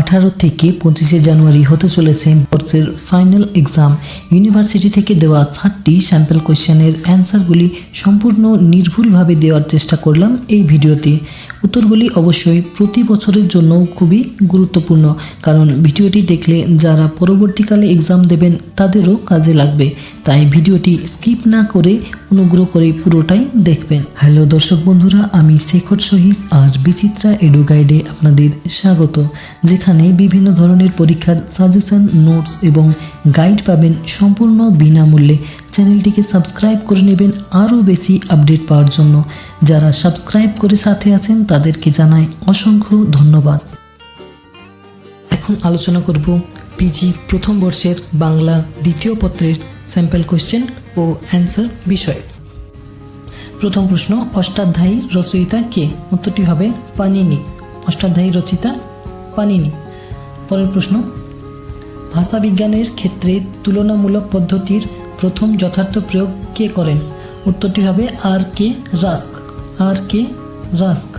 18 থেকে 25 জানুয়ারি হতে চলেছে বর্ষের ফাইনাল এক্সাম। ইউনিভার্সিটি থেকে দেওয়া 7টি স্যাম্পল কোয়েশ্চেনের অ্যান্সারগুলি সম্পূর্ণ নির্ভুলভাবে দেওয়ার চেষ্টা করলাম এই ভিডিওতে। উত্তরগুলি অবশ্যই প্রতি বছরের জন্য খুবই গুরুত্বপূর্ণ, কারণ ভিডিওটি দেখলে যারা পরবর্তীকালে এক্সাম দেবেন তাদেরও কাজে লাগবে। তাই ভিডিওটি স্কিপ না করে অনুগ্রহ করে পুরোটাই দেখবেন। হ্যালো দর্শক বন্ধুরা, আমি শেখর শহীদ আর বিচিত্রা এডু গাইডে আপনাদের স্বাগত, যেখানে বিভিন্ন ধরনের পরীক্ষার সাজেশন, নোটস এবং গাইড পাবেন সম্পূর্ণ বিনামূল্যে। চ্যানেলটিকে সাবস্ক্রাইব করে নেবেন আরও বেশি আপডেট পাওয়ার জন্য। যারা সাবস্ক্রাইব করে সাথে আছেন তাদেরকে জানাই অসংখ্য ধন্যবাদ। এখন আলোচনা করব পিজি প্রথম বর্ষের বাংলা দ্বিতীয় পত্রের স্যাম্পল কোয়েশ্চেন ও অ্যান্সার বিষয়ে। প্রথম প্রশ্ন, অষ্টাধ্যায়ী রচয়িতা কে? উত্তরটি হবে পানিনি। অষ্টাধ্যায়ী রচয়িতা পানিনি। পরের প্রশ্ন, ভাষাবিজ্ঞানের ক্ষেত্রে তুলনামূলক পদ্ধতির প্রথম যথার্থ প্রয়োগ কে করেন? উত্তরটি হবে আর.কে. রাস্ক। আর.কে. রাস্ক।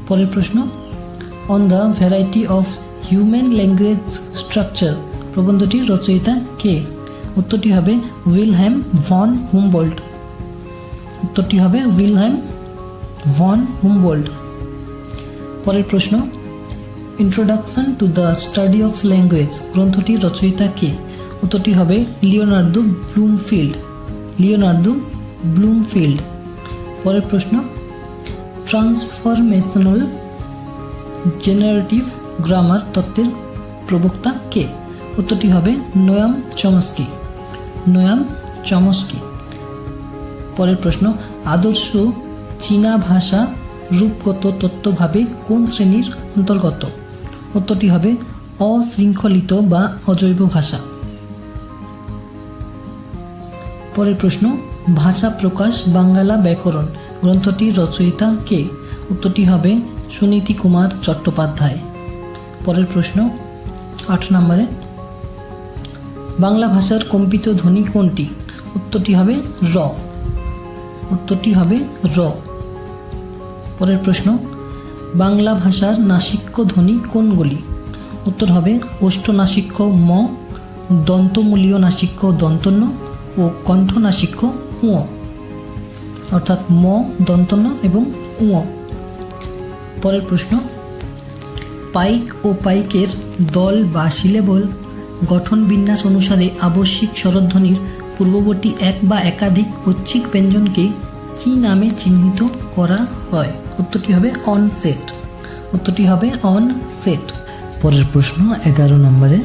পরের প্রশ্ন, on the variety of human language structure প্রবন্ধটির রচয়িতা কে? উত্তরটি হবে উইলহেম ভন হুমবোল্ট। উত্তরটি হবে উইলহেম ভন হুমবোল্ট। পরের প্রশ্ন, introduction to the study of language গ্রন্থটির রচয়িতা কে? উত্তরটি হবে লিওনার্দো ব্লুমফিল্ড। Leonardo Bloomfield. পরের প্রশ্ন, ট্রান্সফরমেশনাল জেনারেটিভ গ্রামার তত্ত্বের প্রবক্তা কে? উত্তরটি হবে নোয়াম চমস্কি। Noam Chomsky. পরের প্রশ্ন, আদর্শ চীনা ভাষা রূপগত তত্ত্বভাবে কোন শ্রেণীর অন্তর্গত? উত্তরটি হবে অশৃঙ্খলিত বা অজৈব ভাষা। পরের প্রশ্ন, ভাষা প্রকাশ বাঙ্গালা ব্যাকরণ গ্রন্থটির রচয়িতা কে? উত্তরটি হবে সুনীতি কুমার চট্টোপাধ্যায়। পরের প্রশ্ন 8 নম্বরে, বাংলা ভাষার কম্পিত ধ্বনি কোনটি? উত্তরটি হবে র। উত্তরটি হবে র। পরের প্রশ্ন, বাংলা ভাষার নাসিক্য ধ্বনি কোনগুলি? উত্তর হবে ওষ্ঠনাসিক্য ম, দন্তমূলীয় নাসিক্য দন্তন্য ও কণ্ঠনাসিক্য উ, অর্থাৎ ম, দন্তন্য এবং উ। পরের প্রশ্ন, পাইক ও পাইকের দল বা সিলেবল গঠন বিন্যাস অনুসারে আবশ্যিক স্বরধ্বনির পূর্ববর্তী এক বা একাধিক ঐচ্ছিক ব্যঞ্জনকে কী নামে চিহ্নিত করা হয়? উত্তরটি হবে অনসেট। উত্তরটি হবে অনসেট। পরের প্রশ্ন 11 নম্বরে,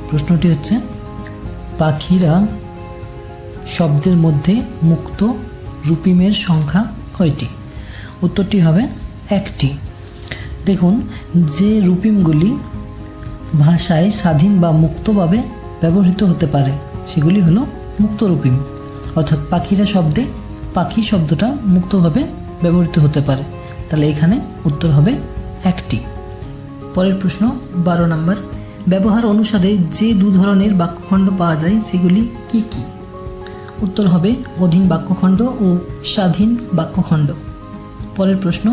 প্রশ্নটি হচ্ছে পাখিরা শব্দের মধ্যে মুক্ত রূপিমের সংখ্যা কয়টি? উত্তরটি হবে 1টি। দেখুন, যে রূপিমগুলি ভাষায় স্বাধীন বা মুক্তভাবে ব্যবহৃত হতে পারে সেগুলি হলো মুক্ত রূপিম, অর্থাৎ পাখিরা শব্দে পাখি শব্দটা মুক্তভাবে ব্যবহৃত হতে পারে। তাহলে এখানে উত্তর হবে 1টি। পরের প্রশ্ন 12 নম্বর, ব্যবহার অনুসারে যে 2 ধরনের বাক্যখণ্ড পাওয়া যায় সেগুলি কি কি? উত্তর হবে অধীন বাক্যখণ্ড ও স্বাধীন বাক্যখণ্ড। পরের প্রশ্ন,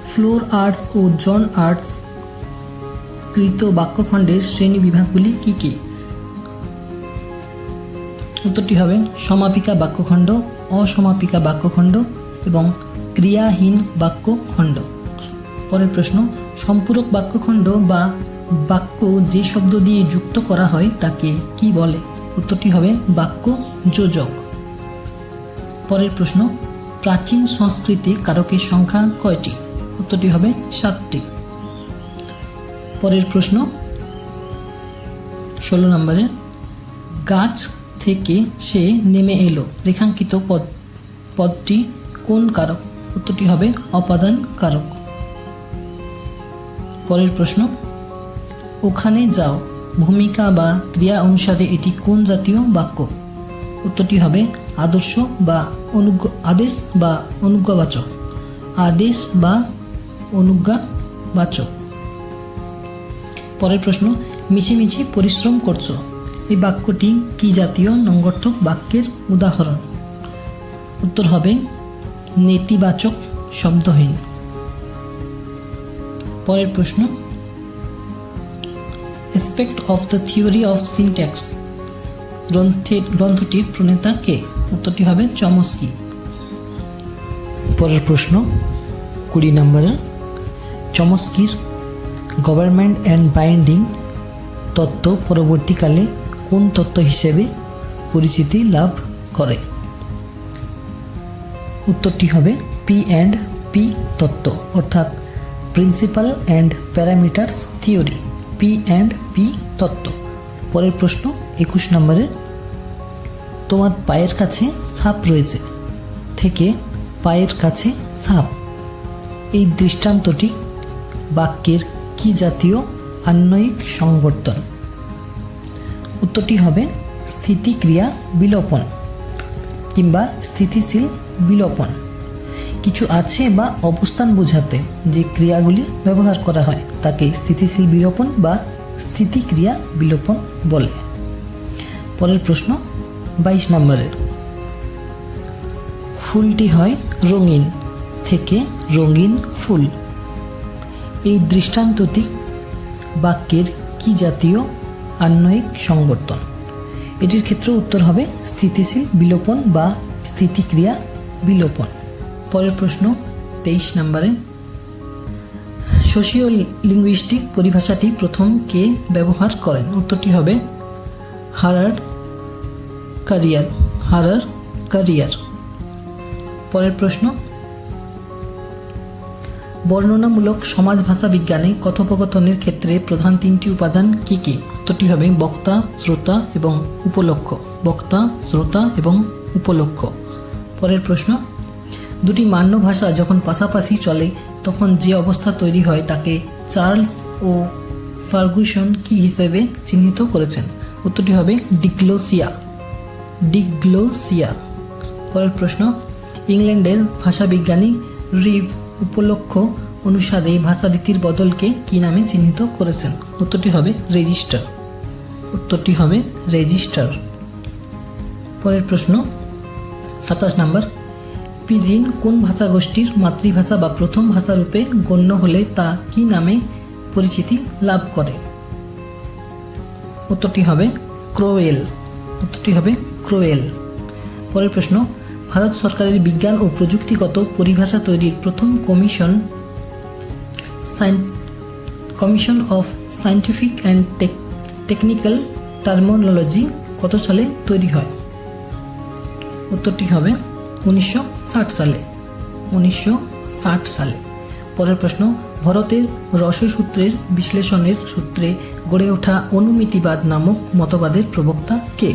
ফ্লোর আর্টস ও জন আর্টস কৃত বাক্যখণ্ডের শ্রেণী বিভাগগুলি কি কি? উত্তরটি হবে সমাপিকা বাক্যখণ্ড, অসমাপিকা বাক্যখণ্ড এবং ক্রিয়াহীন বাক্যখণ্ড। পরের প্রশ্ন, সম্পূরক বাক্যখণ্ড বা বাক্য যে শব্দ দিয়ে যুক্ত করা হয় তাকে কি বলে? উত্তরটি হবে বাক্য যোজক। পরের প্রশ্ন, প্রাচীন সংস্কৃতে কারকের সংখ্যা কয়টি? উত্তরটি হবে 7টি। পরের প্রশ্ন 16 নম্বরে, গাছ থেকে সে নেমে এলো রেখাঙ্কিত পদটি কোন কারক? উত্তরটি হবে অপাদান কারক। পরের প্রশ্ন, ওখানে যাও ভূমিকা বা ক্রিয়া অনুসারে এটি কোন জাতীয় বাক্য? উত্তরটি হবে আদর্শ বা আদেশ বা অনুজ্ঞাবাচক। আদেশ বা অনুজ্ঞাবাচক। পরের প্রশ্ন, মিছিমিছি পরিশ্রম করছো এই বাক্যটি কি জাতীয় নঙ্গর্থক বাক্যের উদাহরণ? উত্তর হবে নেতিবাচক শব্দহীন। পরের প্রশ্ন, aspect of the theory of syntax গ্রন্থটির প্রণেতা কে? উত্তরটি হবে চমস্কি। পরের প্রশ্ন 20 নম্বরের, চমস্কির গভর্নমেন্ট অ্যান্ড বাইন্ডিং তত্ত্ব পরবর্তীকালে কোন তত্ত্ব হিসেবে পরিচিতি লাভ করে? উত্তরটি হবে P&P তত্ত্ব, অর্থাৎ principal and parameters theory, P&P তত্ত্ব। পরের প্রশ্ন 21 নম্বরের, তোমার পায়ের কাছে সাপ রয়েছে থেকে পায়ের কাছে সাপ, এই দৃষ্টান্তটি বাক্যের কি জাতীয় আন্বয়িক সংবর্ধন? উত্তরটি হবে স্থিতিক্রিয়া বিলোপন কিংবা স্থিতিশীল বিলোপন। কিছু আছে বা অবস্থান বোঝাতে যে ক্রিয়াগুলি ব্যবহার করা হয় তাকে স্থিতিশীল বিলোপন বা স্থিতিক্রিয়া বিলোপন বলে। পরের প্রশ্ন 22 নম্বরের, ফুলটি হয় রঙিন থেকে রঙিন ফুল, এই দৃষ্টান্তটি বাক্যের কি জাতীয় আন্বয়িক সংবর্ধন? এটির ক্ষেত্রে উত্তর হবে স্থিতিশীল বিলোপন বা স্থিতিক্রিয়া বিলোপন। পরের প্রশ্ন 23 নম্বরে, সোশিও লিঙ্গুইস্টিক পরিভাষাটি প্রথম কে ব্যবহার করেন? উত্তরটি হবে হারার কারিয়ার। পরের প্রশ্ন, বর্ণনামূলক সমাজ ভাষা বিজ্ঞানে কথোপকথনের ক্ষেত্রে প্রধান 3টি উপাদান কি কি? উত্তরটি হবে বক্তা, শ্রোতা এবং উপলক্ষ। বক্তা, শ্রোতা এবং উপলক্ষ। পরের প্রশ্ন, দুটি মান্য ভাষা যখন পাশাপাশি চলে তখন যে অবস্থা তৈরি হয় তাকে চার্লস ও ফার্গুসন কি হিসেবে চিহ্নিত করেছেন? উত্তরটি হবে ডিগ্লোসিয়া। পরের প্রশ্ন, ইংল্যান্ডের ভাষাবিজ্ঞানী রিভ উপলক্ষ অনুসারে ভাষারীতির বদলকে কি নামে চিহ্নিত করেছেন? উত্তরটি হবে রেজিস্টার। পরের প্রশ্ন 27 নম্বর, পিজিন কোন ভাষাগোষ্ঠীর মাতৃভাষা বা প্রথম ভাষারূপে গণ্য হলে তা কি নামে পরিচিতি লাভ করে? উত্তরটি হবে ক্রোয়েল। পরের প্রশ্ন, ভারত সরকারের বিজ্ঞান ও প্রযুক্তিগত পরিভাষা তৈরির প্রথম commission of scientific and technical terminology কত সালে তৈরি হয়? উত্তরটি হবে 1960 সালে। পরের প্রশ্ন, ভরতের রসসূত্রের বিশ্লেষণের সূত্রে গড়ে ওঠা অনুমিতিবাদ নামক মতবাদের প্রবক্তা কে?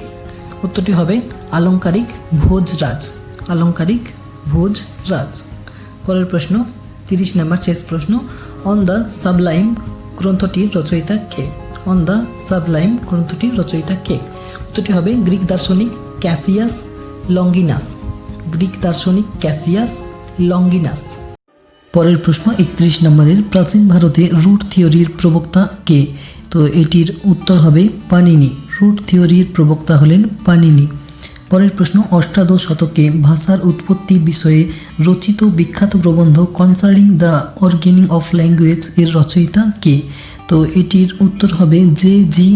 উত্তরটি হবে আলংকারিক ভোজরাজ। পরের প্রশ্ন 30 নম্বর, শেষ প্রশ্ন, অন দ্য সাবলাইম গ্রন্থটির রচয়িতা কে? উত্তরটি হবে গ্রিক দার্শনিক ক্যাসিয়াস লঙ্গিনাস। পরের প্রশ্ন 31 নম্বরের, প্রাচীন ভারতে রুট থিওরির প্রবক্তা কে? তো এটির উত্তর হবে পানিনি। রুট থিওরির প্রবক্তা হলেন পানিনি। পরের প্রশ্ন, অষ্টাদশ শতকে ভাষার উৎপত্তি বিষয়ে রচিত বিখ্যাত প্রবন্ধ concerning the origin of language এর রচয়িতা কে? তো এটির উত্তর হবে জে.জি.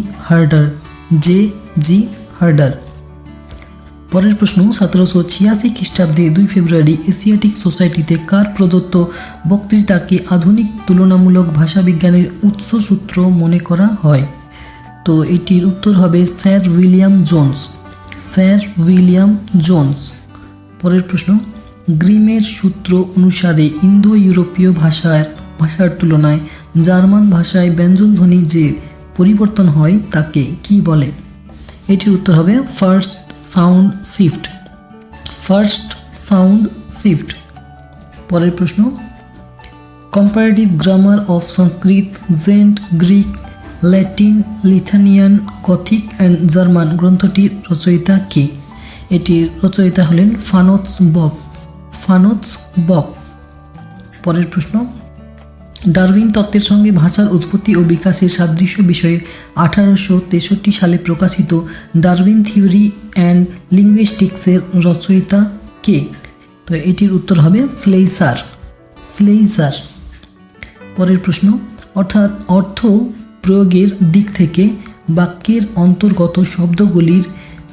হার্ডার। পরের প্রশ্ন, 1786 খ্রিস্টাব্দে 2 ফেব্রুয়ারি এশিয়াটিক সোসাইটিতে কার প্রদত্ত বক্তৃতাকে আধুনিক তুলনামূলক ভাষাবিজ্ঞানের উৎসসূত্র মনে করা হয়? তো এটির উত্তর হবে স্যার উইলিয়াম জোন্স। পরের প্রশ্ন, গ্রিমের সূত্র অনুসারে ইন্দো ইউরোপীয় ভাষার তুলনায় জার্মান ভাষায় ব্যঞ্জনধ্বনি যে পরিবর্তন হয় তাকে কি বলে? এটির উত্তর হবে ফার্স্ট সাউন্ড শিফট। পরের প্রশ্ন, comparative grammar of Sanskrit, Zend, Greek, Latin, Lithuanian, Gothic and German গ্রন্থটির রচয়িতা কে? এটির রচয়িতা হলেন ফানোৎস বক। পরের প্রশ্ন, ডারউইন তত্ত্বের সঙ্গে ভাষার উৎপত্তি ও বিকাশের সাদৃশ্য বিষয়ে 1863 সালে প্রকাশিত ডারউইন থিওরি অ্যান্ড লিঙ্গুইস্টিক্সের রচয়িতা কে? তো এটির উত্তর হবে স্লেইসার। পরের প্রশ্ন, অর্থাৎ অর্থ প্রয়োগের দিক থেকে বাক্যের অন্তর্গত শব্দগুলির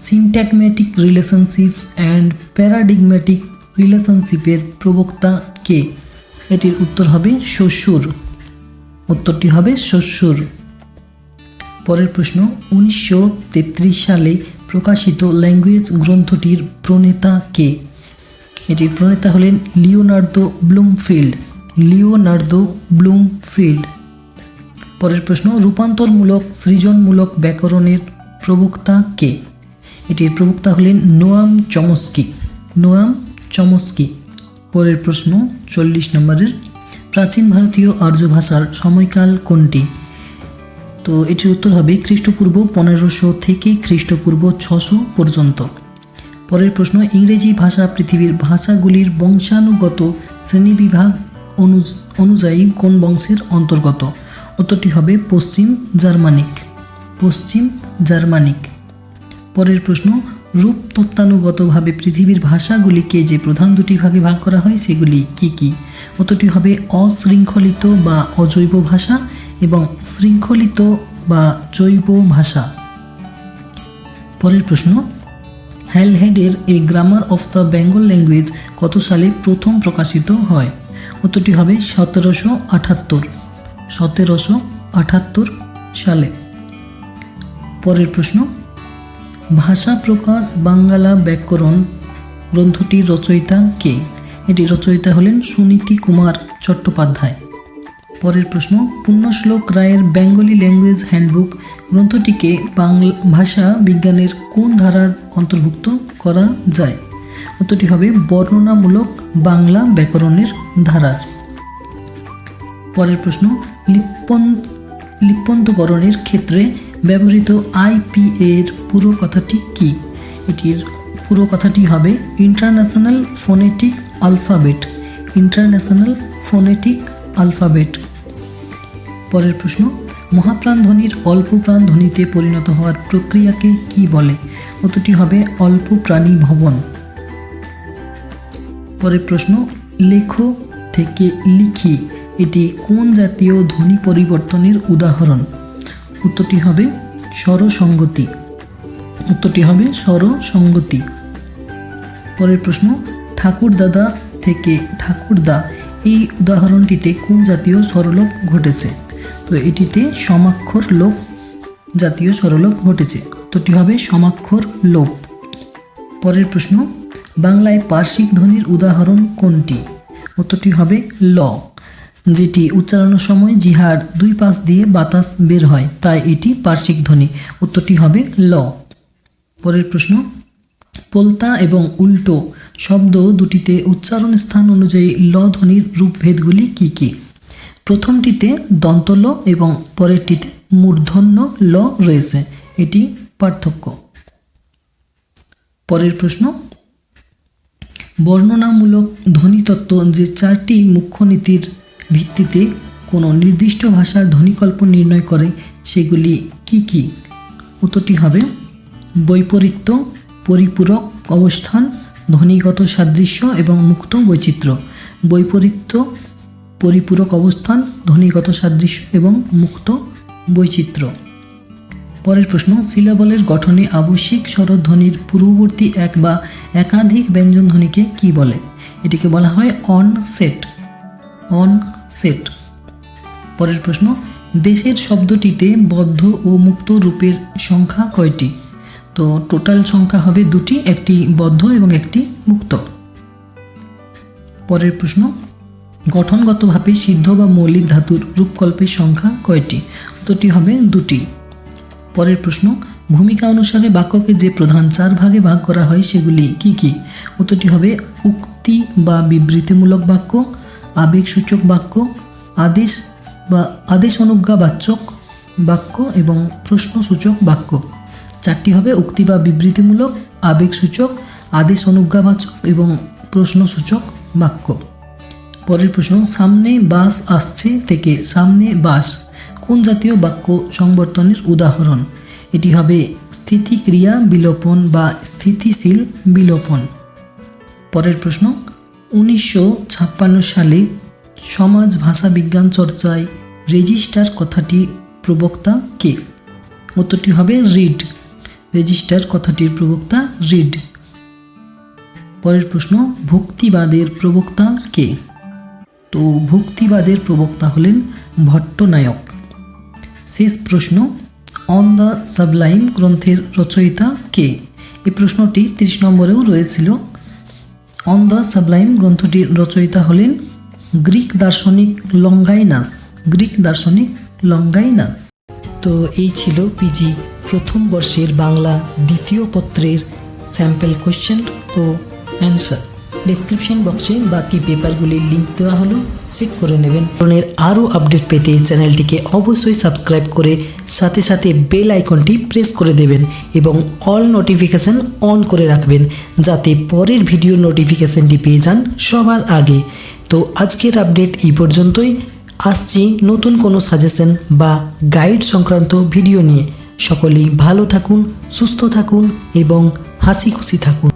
সিনট্যাগমেটিক রিলেশনশিপ অ্যান্ড প্যারাডিগম্যাটিক রিলেশনশিপের প্রবক্তা কে? এটির উত্তর হবে শ্বশুর। উত্তরটি হবে শ্বশুর। পরের প্রশ্ন, 1933 সালে প্রকাশিত ল্যাঙ্গুয়েজ গ্রন্থটির প্রণেতা কে? এটির প্রণেতা হলেন লিওনার্দো ব্লুমফিল্ড। Leonardo Bloomfield. পরের প্রশ্ন, রূপান্তরমূলক সৃজনমূলক ব্যাকরণের প্রবক্তা কে? এটির প্রবক্তা হলেন নোয়াম চমস্কি। Noam Chomsky. পরের প্রশ্ন 40 নম্বরের, প্রাচীন ভারতীয় আর্য ভাষার সময়কাল কোনটি? তো এটির উত্তর হবে খ্রিস্টপূর্ব 1500 থেকে খ্রিস্টপূর্ব 600 পর্যন্ত। পরের প্রশ্ন, ইংরেজি ভাষা পৃথিবীর ভাষাগুলির বংশানুগত শ্রেণীবিভাগ অনুযায়ী কোন বংশের অন্তর্গত? উত্তরটি হবে পশ্চিম জার্মানিক। পশ্চিম জার্মানিক। পরের প্রশ্ন, রূপতত্ত্বানুগতভাবে পৃথিবীর ভাষাগুলিকে যে প্রধান দুটি ভাগে ভাগ করা হয় সেগুলি কি কি? উত্তরটি হবে অশৃঙ্খলিত বা অজৈব ভাষা এবং শৃঙ্খলিত বা জৈব ভাষা। পরের প্রশ্ন, হ্যালহেডের a grammar of the Bengal language কত সালে প্রথম প্রকাশিত হয়? উত্তরটি হবে 1778। 1778 সালে। পরের প্রশ্ন, ভাষা প্রকাশ বাঙ্গালা ব্যাকরণ গ্রন্থটির রচয়িতা কে? এটি রচয়িতা হলেন সুনীতি কুমার চট্টোপাধ্যায়। পরের প্রশ্ন, পুণ্যশ্লোক রায়ের বেঙ্গলি ল্যাঙ্গুয়েজ হ্যান্ডবুক গ্রন্থটিকে ভাষা বিজ্ঞানের কোন ধারার অন্তর্ভুক্ত করা যায়? উত্তরটি হবে বর্ণনামূলক বাংলা ব্যাকরণের ধারার। পরের প্রশ্ন, লিপ্যন্তকরণের ক্ষেত্রে ব্যবহৃত আইপি এর পুরো কথাটি কি? এটির পুরো কথাটি হবে international phonetic alphabet. International phonetic alphabet. পরের প্রশ্ন, মহাপ্রাণধ্বনির অল্পপ্রাণ ধ্বনিতে পরিণত হওয়ার প্রক্রিয়াকে কি বলে? উত্তরটি হবে অল্পপ্রাণী ভবন। পরের প্রশ্ন, লেখো থেকে লিখি এটি কোন জাতীয় ধ্বনি পরিবর্তনের উদাহরণ? উত্তরটি হবে স্বরসঙ্গতি। উত্তরটি হবে স্বরসঙ্গতি। পরের প্রশ্ন, ঠাকুরদাদা থেকে ঠাকুরদা এই উদাহরণটিতে কোন জাতীয় স্বরলোপ ঘটেছে? তো এটিতে সমাক্ষর লোপ জাতীয় স্বরলোপ ঘটেছে। উত্তরটি হবে সমাক্ষর লোপ। পরের প্রশ্ন, বাংলায় পার্শ্বিক ধ্বনির উদাহরণ কোনটি? উত্তরটি হবে ল, যেটি উচ্চারণের সময় জিহার দুই পাশ দিয়ে বাতাস বের হয়, তাই এটি পার্শ্বিক ধ্বনি। উত্তরটি হবে ল। পরের প্রশ্ন, পোলতা এবং উল্টো শব্দ দুটিতে উচ্চারণ স্থান অনুযায়ী ল ধ্বনির রূপভেদগুলি কি কি? প্রথমটিতে দন্ত ল এবং পরেরটিতে মূর্ধন্য ল রয়েছে, এটি পার্থক্য। পরের প্রশ্ন, বর্ণনামূলক ধ্বনিতত্ত্ব যে 4টি মুখ্য নীতির ভিত্তিতে কোনো নির্দিষ্ট ভাষার ধ্বনিকল্প নির্ণয় করে সেগুলি কি কি? উত্তরটি হবে বৈপরীত্য, পরিপূরক অবস্থান, ধ্বনিগত সাদৃশ্য এবং মুক্ত বৈচিত্র্য। বৈপরীত্য, পরিপূরক অবস্থান, ধ্বনিগত সাদৃশ্য এবং মুক্ত বৈচিত্র্য। পরের প্রশ্ন, সিলাবলের গঠনে আবশ্যিক স্বরধ্বনির পূর্ববর্তী এক বা একাধিক ব্যঞ্জন ধ্বনিকে কি বলে? এটিকে বলা হয় অনসেট। অনসেট। পরের প্রশ্ন, দেশের শব্দটিতে বদ্ধ ও মুক্ত রূপের সংখ্যা কয়টি? তো টোটাল সংখ্যা হবে 2টি, একটি বদ্ধ এবং একটি মুক্ত। পরের প্রশ্ন, গঠনগতভাবে সিদ্ধ বা মৌলিক ধাতুর রূপকল্পের সংখ্যা কয়টি? উত্তরটি হবে 2টি। পরের প্রশ্ন, ভূমিকা অনুসারে বাক্যকে যে প্রধান 4 ভাগে ভাগ করা হয় সেগুলি কি কি? উত্তরটি হবে উক্তি বা বিবৃতিমূলক বাক্য, আবেগসূচক বাক্য, আদেশ বা আদেশ অনুজ্ঞাবাচক বাক্য এবং প্রশ্নসূচক বাক্য। 4টি হবে উক্তি বা বিবৃতিমূলক, আবেগসূচক, আদেশ অনুজ্ঞাবাচক এবং প্রশ্নসূচক বাক্য। পরের প্রশ্ন, সামনে বাস আসছে থেকে সামনে বাস কোন জাতীয় বাক্য সংবর্তনের উদাহরণ? এটি হবে স্থিতিক্রিয়া বিলোপন বা স্থিতিশীল বিলোপন। পরের প্রশ্ন, 1956 সালে সমাজ ভাষা বিজ্ঞান চর্চায় রেজিস্টার কথাটির প্রবক্তা কে? উত্তরটি হবে রিড। রেজিস্টার কথাটির প্রবক্তা রিড। পরের প্রশ্ন, ভক্তিবাদের প্রবক্তা কে? তো ভক্তিবাদের প্রবক্তা হলেন ভট্টনায়ক। শেষ প্রশ্ন, অন দ্য সাবলাইম গ্রন্থের রচয়িতা কে? এই প্রশ্নটি 30 নম্বরেও রয়েছিল। অন দ্য সাবলাইম গ্রন্থটির রচয়িতা হলেন গ্রিক দার্শনিক লঙ্গাইনাস। গ্রিক দার্শনিক লঙ্গাইনাস। তো এই ছিল পিজি প্রথম বর্ষের বাংলা দ্বিতীয় পত্রের স্যাম্পল কোশ্চেন ও অ্যান্সার। ডেসক্রিপশন বক্সে বাকি পেপারগুলির লিঙ্ক দেওয়া হলো, চেক করে নেবেন। ধরনের আরও আপডেট পেতে চ্যানেলটিকে অবশ্যই সাবস্ক্রাইব করে সাথে সাথে বেল আইকনটি প্রেস করে দেবেন এবং অল নোটিফিকেশান অন করে রাখবেন, যাতে পরের ভিডিওর নোটিফিকেশানটি পেয়ে যান সবার আগে। তো আজকের আপডেট এই পর্যন্তই। আসছি নতুন কোনো সাজেশন বা গাইড সংক্রান্ত ভিডিও নিয়ে। সকলেই ভালো থাকুন, সুস্থ থাকুন এবং হাসি খুশি থাকুন।